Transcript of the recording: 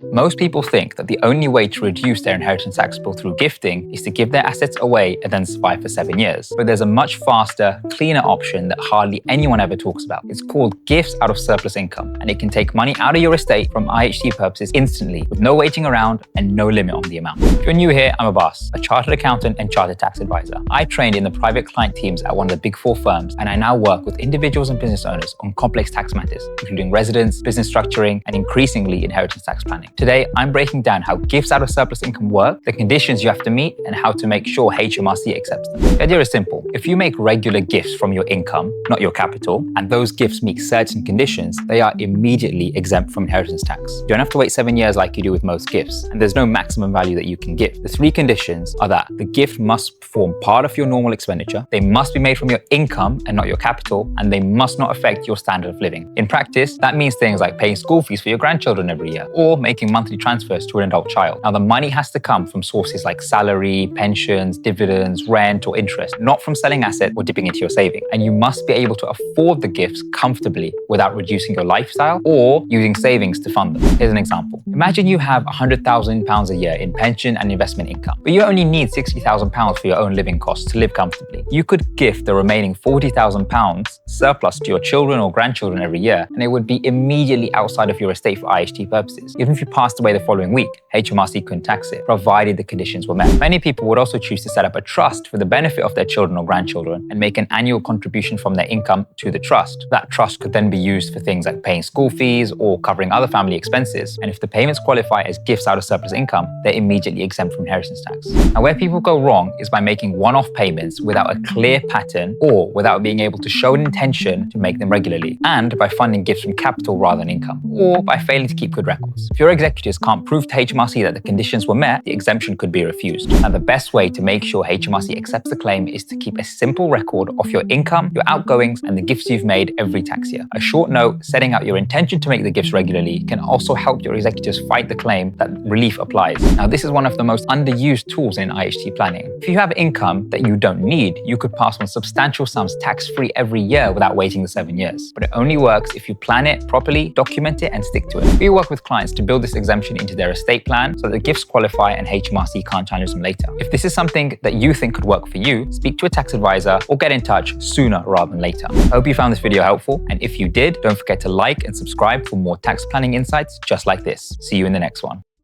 Most people think that the only way to reduce their inheritance tax bill through gifting is to give their assets away and then survive for 7 years. But there's a much faster, cleaner option that hardly anyone ever talks about. It's called gifts out of surplus income, and it can take money out of your estate from IHT purposes instantly with no waiting around and no limit on the amount. If you're new here, I'm Abbas, a chartered accountant and chartered tax advisor. I trained in the private client teams at one of the big 4 firms, and I now work with individuals and business owners on complex tax matters, including residence, business structuring, and increasingly inheritance tax planning. Today, I'm breaking down how gifts out of surplus income work, the conditions you have to meet, and how to make sure HMRC accepts them. The idea is simple. If you make regular gifts from your income, not your capital, and those gifts meet certain conditions, they are immediately exempt from inheritance tax. You don't have to wait 7 years like you do with most gifts, and there's no maximum value that you can give. The 3 conditions are that the gift must form part of your normal expenditure, they must be made from your income and not your capital, and they must not affect your standard of living. In practice, that means things like paying school fees for your grandchildren every year, or making monthly transfers to an adult child. Now, the money has to come from sources like salary, pensions, dividends, rent, or interest, not from selling assets or dipping into your saving. And you must be able to afford the gifts comfortably without reducing your lifestyle or using savings to fund them. Here's an example. Imagine you have £100,000 a year in pension and investment income, but you only need £60,000 for your own living costs to live comfortably. You could gift the remaining £40,000 surplus to your children or grandchildren every year, and it would be immediately outside of your estate for IHT purposes. Even if you passed away the following week, HMRC couldn't tax it, provided the conditions were met. Many people would also choose to set up a trust for the benefit of their children or grandchildren and make an annual contribution from their income to the trust. That trust could then be used for things like paying school fees or covering other family expenses. And if the payments qualify as gifts out of surplus income, they're immediately exempt from inheritance tax. Now, where people go wrong is by making one-off payments without a clear pattern or without being able to show an intention to make them regularly, and by funding gifts from capital rather than income, or by failing to keep good records. If your executors can't prove to HMRC that the conditions were met, the exemption could be refused. Now, the best way to make sure HMRC accepts the claim is to keep a simple record of your income, your outgoings, and the gifts you've made every tax year. A short note setting out your intention to make the gifts regularly can also help your executors fight the claim that relief applies. Now, this is one of the most underused tools in IHT planning. If you have income that you don't need, you could pass on substantial sums tax-free every year without waiting the 7 years. But it only works if you plan it properly, document it, and stick to it. We work with clients to build this exemption into their estate plan so that the gifts qualify and HMRC can't challenge them later. If this is something that you think could work for you, speak to a tax advisor or get in touch sooner rather than later. I hope you found this video helpful, and if you did, don't forget to like and subscribe for more tax planning insights just like this. See you in the next one.